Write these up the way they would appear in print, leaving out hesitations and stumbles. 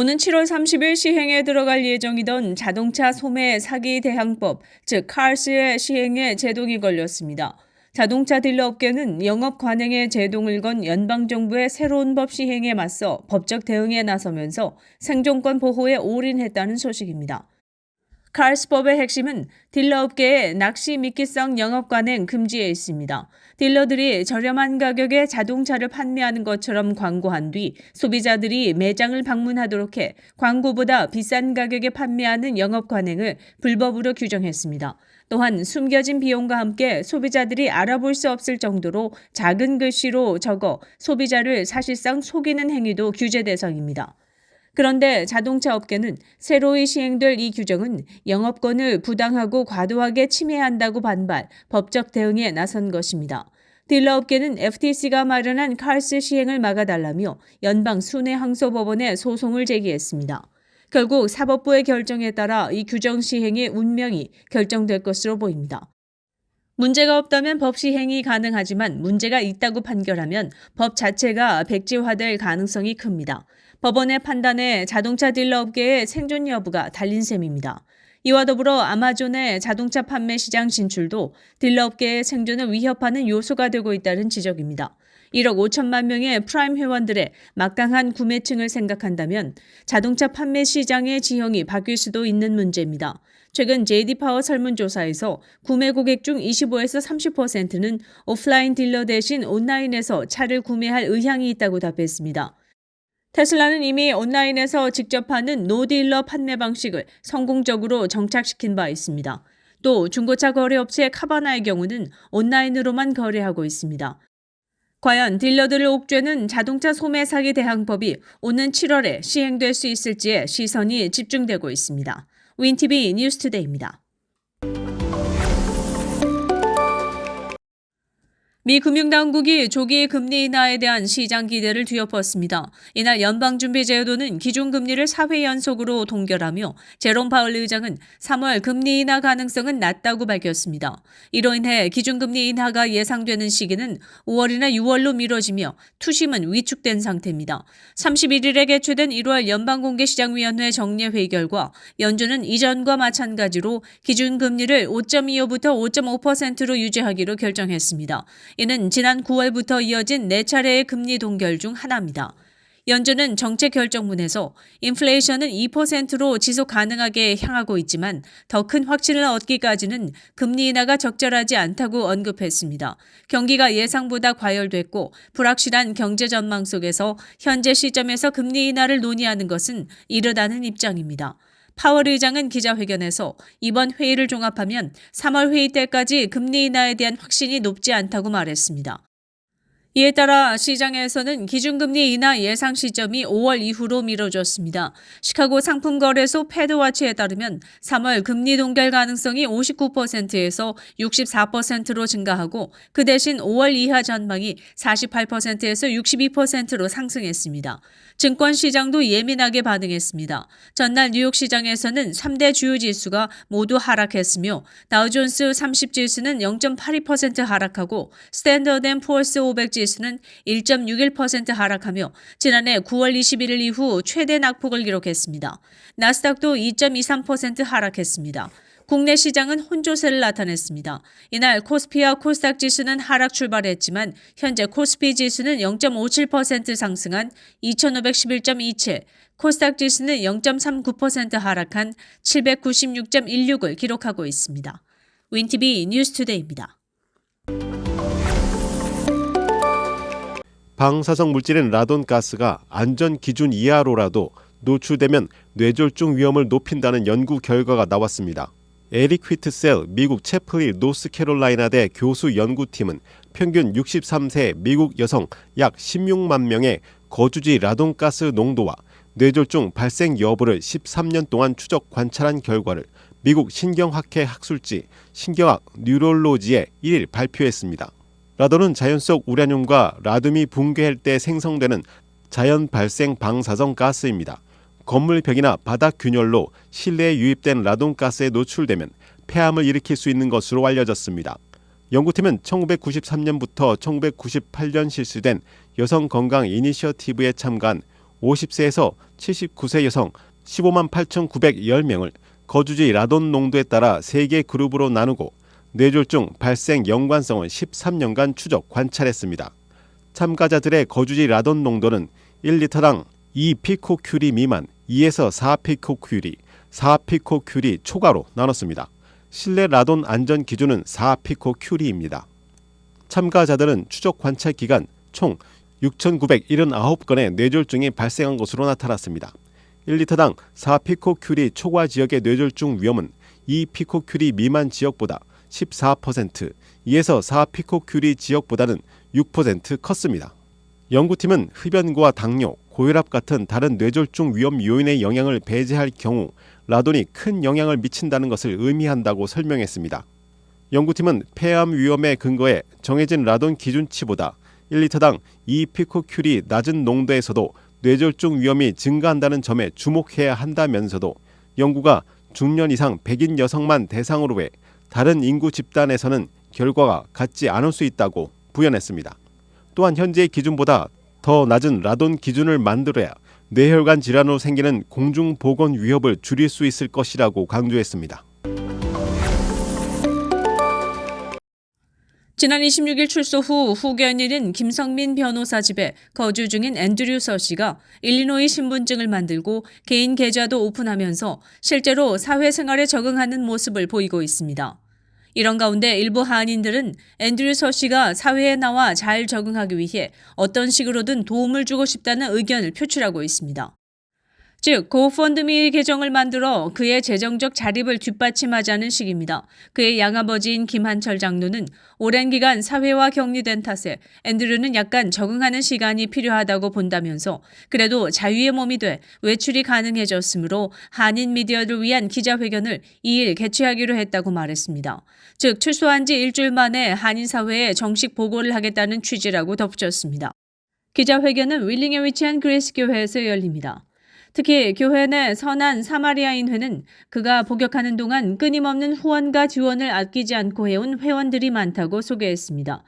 오는 7월 30일 시행에 들어갈 예정이던 자동차 소매 사기 대항법, 즉 카르스의 시행에 제동이 걸렸습니다. 자동차 딜러 업계는 영업 관행에 제동을 건 연방정부의 새로운 법 시행에 맞서 법적 대응에 나서면서 생존권 보호에 올인했다는 소식입니다. 카르스법의 핵심은 딜러업계의 낚시 미끼성 영업 관행 금지에 있습니다. 딜러들이 저렴한 가격에 자동차를 판매하는 것처럼 광고한 뒤 소비자들이 매장을 방문하도록 해 광고보다 비싼 가격에 판매하는 영업 관행을 불법으로 규정했습니다. 또한 숨겨진 비용과 함께 소비자들이 알아볼 수 없을 정도로 작은 글씨로 적어 소비자를 사실상 속이는 행위도 규제 대상입니다. 그런데 자동차 업계는 새로이 시행될 이 규정은 영업권을 부당하고 과도하게 침해한다고 반발, 법적 대응에 나선 것입니다. 딜러 업계는 FTC가 마련한 카르스 시행을 막아달라며 연방 순회항소법원에 소송을 제기했습니다. 결국 사법부의 결정에 따라 이 규정 시행의 운명이 결정될 것으로 보입니다. 문제가 없다면 법 시행이 가능하지만 문제가 있다고 판결하면 법 자체가 백지화될 가능성이 큽니다. 법원의 판단에 자동차 딜러 업계의 생존 여부가 달린 셈입니다. 이와 더불어 아마존의 자동차 판매 시장 진출도 딜러 업계의 생존을 위협하는 요소가 되고 있다는 지적입니다. 1억 5천만 명의 프라임 회원들의 막강한 구매층을 생각한다면 자동차 판매 시장의 지형이 바뀔 수도 있는 문제입니다. 최근 JD파워 설문조사에서 구매 고객 중 25에서 30%는 오프라인 딜러 대신 온라인에서 차를 구매할 의향이 있다고 답했습니다. 테슬라는 이미 온라인에서 직접 파는 노딜러 판매 방식을 성공적으로 정착시킨 바 있습니다. 또 중고차 거래업체 카바나의 경우는 온라인으로만 거래하고 있습니다. 과연 딜러들을 옥죄는 자동차 소매 사기 대항법이 오는 7월에 시행될 수 있을지에 시선이 집중되고 있습니다. 윈TV 뉴스투데이입니다. 미 금융당국이 조기 금리 인하에 대한 시장 기대를 뒤엎었습니다. 이날 연방준비제도는 기준금리를 4회 연속으로 동결하며 제롬 파월 의장은 3월 금리 인하 가능성은 낮다고 밝혔습니다. 이로 인해 기준금리 인하가 예상되는 시기는 5월이나 6월로 미뤄지며 투심은 위축된 상태입니다. 31일에 개최된 1월 연방공개시장위원회 정례회의 결과 연준은 이전과 마찬가지로 기준금리를 5.25부터 5.5%로 유지하기로 결정했습니다. 이는 지난 9월부터 이어진 4차례의 금리 동결 중 하나입니다. 연준은 정책 결정문에서 인플레이션은 2%로 지속 가능하게 향하고 있지만 더 큰 확신을 얻기까지는 금리 인하가 적절하지 않다고 언급했습니다. 경기가 예상보다 과열됐고 불확실한 경제 전망 속에서 현재 시점에서 금리 인하를 논의하는 것은 이르다는 입장입니다. 파월 의장은 기자회견에서 이번 회의를 종합하면 3월 회의 때까지 금리 인하에 대한 확신이 높지 않다고 말했습니다. 이에 따라 시장에서는 기준금리 인하 예상 시점이 5월 이후로 미뤄졌습니다. 시카고 상품거래소 패드와치에 따르면 3월 금리 동결 가능성이 59%에서 64%로 증가하고 그 대신 5월 이하 전망이 48%에서 62%로 상승했습니다. 증권시장도 예민하게 반응했습니다. 전날 뉴욕 시장에서는 3대 주요 지수가 모두 하락했으며 다우존스 30지수는 0.82% 하락하고 스탠더드앤푸어스 500 지수는 1.61% 하락하며 지난해 9월 21일 이후 최대 낙폭을 기록했습니다. 나스닥도 2.23% 하락했습니다. 국내 시장은 혼조세를 나타냈습니다. 이날 코스피와 코스닥 지수는 하락 출발했지만 현재 코스피 지수는 0.57% 상승한 2511.27, 코스닥 지수는 0.39% 하락한 796.16을 기록하고 있습니다. 윈TV 뉴스투데이입니다. 방사성 물질인 라돈가스가 안전 기준 이하로라도 노출되면 뇌졸중 위험을 높인다는 연구 결과가 나왔습니다. 에릭 휘트셀 미국 채플리 노스캐롤라이나대 교수 연구팀은 평균 63세 미국 여성 약 16만 명의 거주지 라돈가스 농도와 뇌졸중 발생 여부를 13년 동안 추적 관찰한 결과를 미국 신경학회 학술지 신경학 뉴럴로지에 1일 발표했습니다. 라돈은 자연 속 우라늄과 라듐이 붕괴할 때 생성되는 자연 발생 방사성 가스입니다. 건물 벽이나 바닥 균열로 실내에 유입된 라돈가스에 노출되면 폐암을 일으킬 수 있는 것으로 알려졌습니다. 연구팀은 1993년부터 1998년 실시된 여성 건강 이니셔티브에 참가한 50세에서 79세 여성 15만 8,910명을 거주지 라돈 농도에 따라 3개 그룹으로 나누고 뇌졸중 발생 연관성을 13년간 추적 관찰했습니다. 참가자들의 거주지 라돈 농도는 1리터당 2피코큐리 미만, 2에서 4피코큐리, 4피코큐리 초과로 나눴습니다. 실내 라돈 안전 기준은 4피코큐리입니다. 참가자들은 추적 관찰 기간 총 6,979건의 뇌졸중이 발생한 것으로 나타났습니다. 1리터당 4피코큐리 초과 지역의 뇌졸중 위험은 2피코큐리 미만 지역보다 14%, 2에서 4피코큐리 지역보다는 6% 컸습니다. 연구팀은 흡연과 당뇨, 고혈압 같은 다른 뇌졸중 위험 요인의 영향을 배제할 경우 라돈이 큰 영향을 미친다는 것을 의미한다고 설명했습니다. 연구팀은 폐암 위험에 근거해 정해진 라돈 기준치보다 1리터당 2피코큐리 낮은 농도에서도 뇌졸중 위험이 증가한다는 점에 주목해야 한다면서도 연구가 중년 이상 백인 여성만 대상으로 해 다른 인구 집단에서는 결과가 같지 않을 수 있다고 부연했습니다. 또한 현재의 기준보다 더 낮은 라돈 기준을 만들어야 뇌혈관 질환으로 생기는 공중보건 위협을 줄일 수 있을 것이라고 강조했습니다. 지난 26일 출소 후 후견인인 김성민 변호사 집에 거주 중인 앤드류 서 씨가 일리노이 신분증을 만들고 개인 계좌도 오픈하면서 실제로 사회생활에 적응하는 모습을 보이고 있습니다. 이런 가운데 일부 한인들은 앤드류 서 씨가 사회에 나와 잘 적응하기 위해 어떤 식으로든 도움을 주고 싶다는 의견을 표출하고 있습니다. 즉, 고펀드미 계정을 만들어 그의 재정적 자립을 뒷받침하자는 식입니다. 그의 양아버지인 김한철 장로는 오랜 기간 사회와 격리된 탓에 앤드류는 약간 적응하는 시간이 필요하다고 본다면서 그래도 자유의 몸이 돼 외출이 가능해졌으므로 한인 미디어를 위한 기자회견을 2일 개최하기로 했다고 말했습니다. 즉, 출소한 지 일주일 만에 한인 사회에 정식 보고를 하겠다는 취지라고 덧붙였습니다. 기자회견은 윌링에 위치한 그레이스 교회에서 열립니다. 특히 교회 내 선한 사마리아인회는 그가 복역하는 동안 끊임없는 후원과 지원을 아끼지 않고 해온 회원들이 많다고 소개했습니다.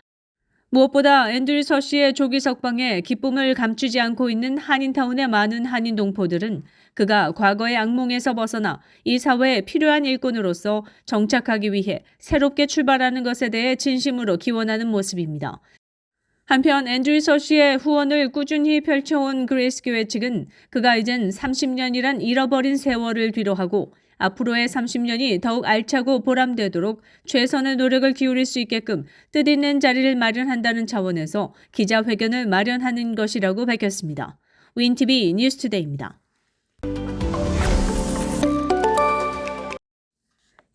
무엇보다 앤드류 서 씨의 조기 석방에 기쁨을 감추지 않고 있는 한인타운의 많은 한인 동포들은 그가 과거의 악몽에서 벗어나 이 사회에 필요한 일꾼으로서 정착하기 위해 새롭게 출발하는 것에 대해 진심으로 기원하는 모습입니다. 한편 앤드류 서 씨의 후원을 꾸준히 펼쳐온 그레이스 교회 측은 그가 이젠 30년이란 잃어버린 세월을 뒤로하고 앞으로의 30년이 더욱 알차고 보람되도록 최선의 노력을 기울일 수 있게끔 뜻있는 자리를 마련한다는 차원에서 기자회견을 마련하는 것이라고 밝혔습니다. 윈TV 뉴스투데이입니다.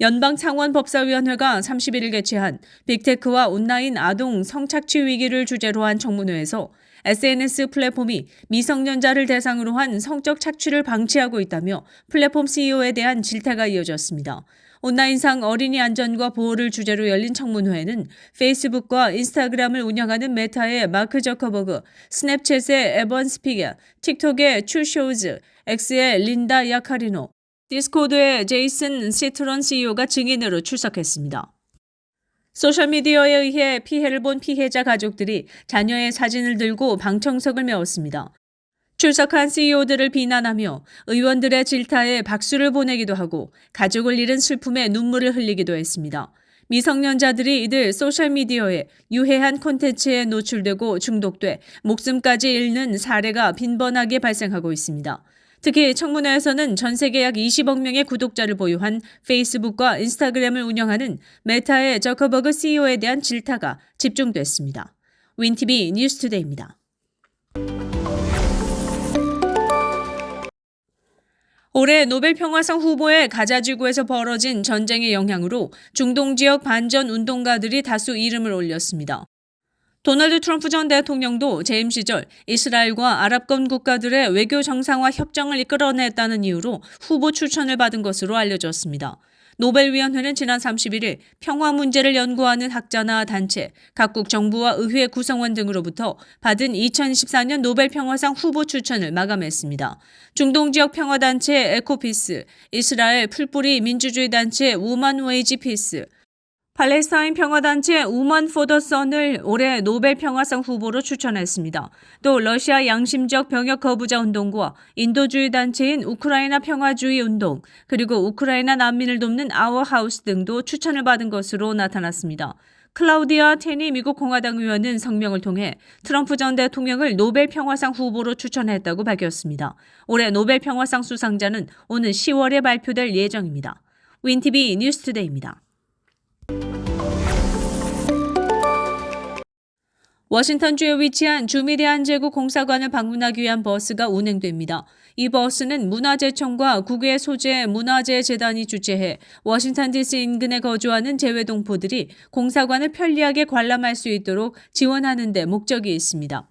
연방상원법사위원회가 31일 개최한 빅테크와 온라인 아동 성착취 위기를 주제로 한 청문회에서 SNS 플랫폼이 미성년자를 대상으로 한 성적 착취를 방치하고 있다며 플랫폼 CEO에 대한 질타가 이어졌습니다. 온라인상 어린이 안전과 보호를 주제로 열린 청문회에는 페이스북과 인스타그램을 운영하는 메타의 마크 저커버그, 스냅챗의 에번 스피겔, 틱톡의 추쇼우즈, X의 린다 야카리노, 디스코드의 제이슨 시트런 CEO가 증인으로 출석했습니다. 소셜미디어에 의해 피해를 본 피해자 가족들이 자녀의 사진을 들고 방청석을 메웠습니다. 출석한 CEO들을 비난하며 의원들의 질타에 박수를 보내기도 하고 가족을 잃은 슬픔에 눈물을 흘리기도 했습니다. 미성년자들이 이들 소셜미디어에 유해한 콘텐츠에 노출되고 중독돼 목숨까지 잃는 사례가 빈번하게 발생하고 있습니다. 특히 청문회에서는 전 세계 약 20억 명의 구독자를 보유한 페이스북과 인스타그램을 운영하는 메타의 저커버그 CEO에 대한 질타가 집중됐습니다. 윈TV 뉴스투데이입니다. 올해 노벨평화상 후보의 가자지구에서 벌어진 전쟁의 영향으로 중동 지역 반전 운동가들이 다수 이름을 올렸습니다. 도널드 트럼프 전 대통령도 재임 시절 이스라엘과 아랍권 국가들의 외교 정상화 협정을 이끌어냈다는 이유로 후보 추천을 받은 것으로 알려졌습니다. 노벨위원회는 지난 31일 평화 문제를 연구하는 학자나 단체, 각국 정부와 의회 구성원 등으로부터 받은 2014년 노벨평화상 후보 추천을 마감했습니다. 중동 지역 평화단체 에코피스, 이스라엘 풀뿌리 민주주의 단체 우먼 웨이지 피스, 팔레스타인 평화단체 우먼 포더 선을 올해 노벨 평화상 후보로 추천했습니다. 또 러시아 양심적 병역 거부자 운동과 인도주의 단체인 우크라이나 평화주의 운동, 그리고 우크라이나 난민을 돕는 아워하우스 등도 추천을 받은 것으로 나타났습니다. 클라우디아 테니 미국 공화당 의원은 성명을 통해 트럼프 전 대통령을 노벨 평화상 후보로 추천했다고 밝혔습니다. 올해 노벨 평화상 수상자는 오는 10월에 발표될 예정입니다. 윈TV 뉴스투데이입니다. 워싱턴주에 위치한 주미대한제국 공사관을 방문하기 위한 버스가 운행됩니다. 이 버스는 문화재청과 국외 소재 문화재재단이 주최해 워싱턴 DC 인근에 거주하는 재외동포들이 공사관을 편리하게 관람할 수 있도록 지원하는 데 목적이 있습니다.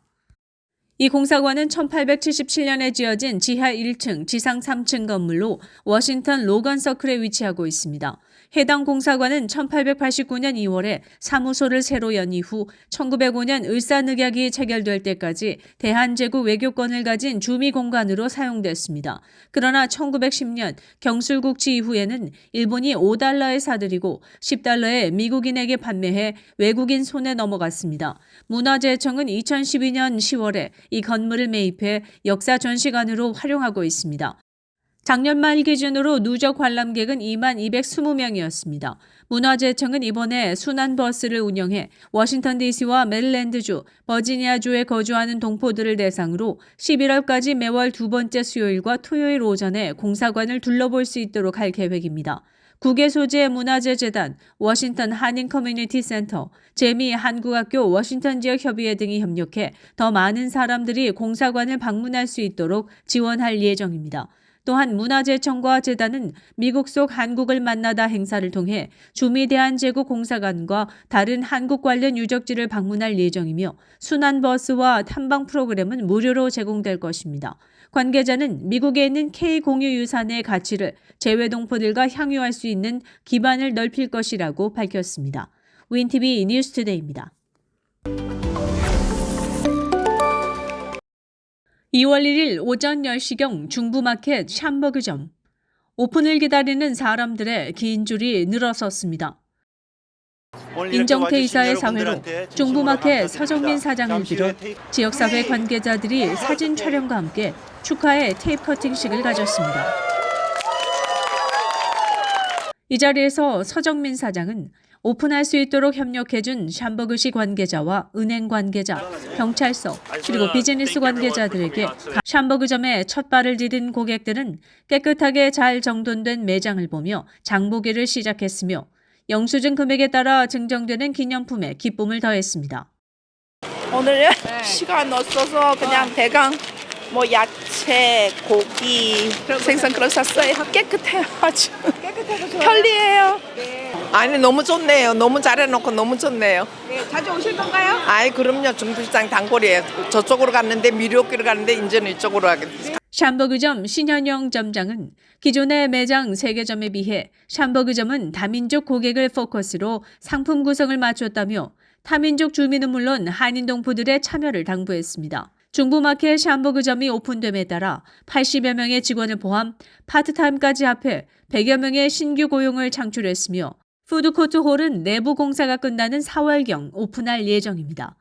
이 공사관은 1877년에 지어진 지하 1층, 지상 3층 건물로 워싱턴 로건 서클에 위치하고 있습니다. 해당 공사관은 1889년 2월에 사무소를 새로 연 이후 1905년 을사늑약이 체결될 때까지 대한제국 외교권을 가진 주미 공간으로 사용됐습니다. 그러나 1910년 경술국치 이후에는 일본이 $5에 사들이고 $10에 미국인에게 판매해 외국인 손에 넘어갔습니다. 문화재청은 2012년 10월에 이 건물을 매입해 역사 전시관으로 활용하고 있습니다. 작년 말 기준으로 누적 관람객은 22,220명이었습니다. 문화재청은 이번에 순환버스를 운영해 워싱턴 DC와 메릴랜드주, 버지니아주에 거주하는 동포들을 대상으로 11월까지 매월 두 번째 수요일과 토요일 오전에 공사관을 둘러볼 수 있도록 할 계획입니다. 국외 소재 문화재재단, 워싱턴 한인 커뮤니티 센터, 재미 한국학교 워싱턴 지역 협의회 등이 협력해 더 많은 사람들이 공사관을 방문할 수 있도록 지원할 예정입니다. 또한 문화재청과 재단은 미국 속 한국을 만나다 행사를 통해 주미대한제국 공사관과 다른 한국 관련 유적지를 방문할 예정이며 순환버스와 탐방 프로그램은 무료로 제공될 것입니다. 관계자는 미국에 있는 K공유유산의 가치를 재외동포들과 향유할 수 있는 기반을 넓힐 것이라고 밝혔습니다. 윈TV 뉴스투데이입니다. 2월 1일 오전 10시경 중부마켓 샴버그점. 오픈을 기다리는 사람들의 긴 줄이 늘어섰습니다. 인정태 이사의 사회로 중부마켓 서정민 사장을 비롯 지역사회 관계자들이 사진 촬영과 함께 축하의 테이프 커팅식을 가졌습니다. 이 자리에서 서정민 사장은 오픈할 수 있도록 협력해준 샴버그시 관계자와 은행 관계자, 경찰서, 그리고 비즈니스 관계자들에게 샴버그점에 첫 발을 디딘 고객들은 깨끗하게 잘 정돈된 매장을 보며 장보기를 시작했으며 영수증 금액에 따라 증정되는 기념품에 기쁨을 더했습니다. 오늘은 시간 없어서 그냥 대강 뭐 야채, 고기, 생선 그런 샀어요. 깨끗해요. 아주 편리해요. 아니 너무 좋네요. 너무 잘해놓고 너무 좋네요. 네, 자주 오실 건가요? 아이 그럼요. 중부시장 단골이에요. 저쪽으로 갔는데 미리오길을 갔는데 이제는 이쪽으로 가겠어요. 샴버그점 신현영 점장은 기존의 매장 3개점에 비해 샴버그점은 다민족 고객을 포커스로 상품 구성을 맞췄다며 타민족 주민은 물론 한인 동포들의 참여를 당부했습니다. 중부마켓 샴버그점이 오픈됨에 따라 80여 명의 직원을 포함 파트타임까지 합해 100여 명의 신규 고용을 창출했으며 푸드코트 홀은 내부 공사가 끝나는 4월경 오픈할 예정입니다.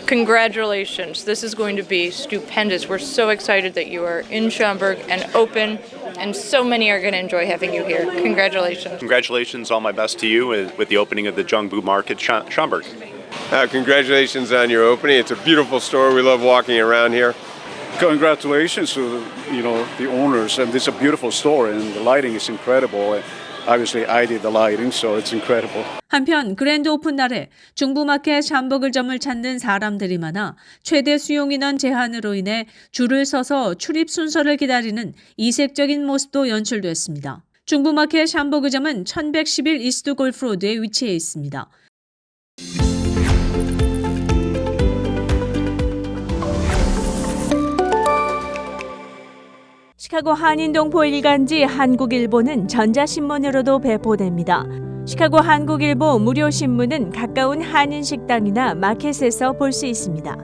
Congratulations. This is going to be stupendous. We're so excited that you are in Schaumburg and open, and so many are going to enjoy having you here. Congratulations. Congratulations, all my best to you with the opening of the Jungbu Market Schaumburg. Congratulations on your opening. It's a beautiful store. We love walking around here. Congratulations to the owners, and this is a beautiful store, and the lighting is incredible. Obviously, I did the lighting, so it's incredible. 한편 그랜드 오픈 날에 중부마켓 샴버그점을 찾는 사람들이 많아 최대 수용인원 제한으로 인해 줄을 서서 출입 순서를 기다리는 이색적인 모습도 연출됐습니다. 중부마켓 샴버그점은 1111 이스트 골프 로드에 위치해 있습니다. 시카고 한인동포 일간지 한국일보는 전자신문으로도 배포됩니다. 시카고 한국일보 무료 신문은 가까운 한인식당이나 마켓에서 볼 수 있습니다.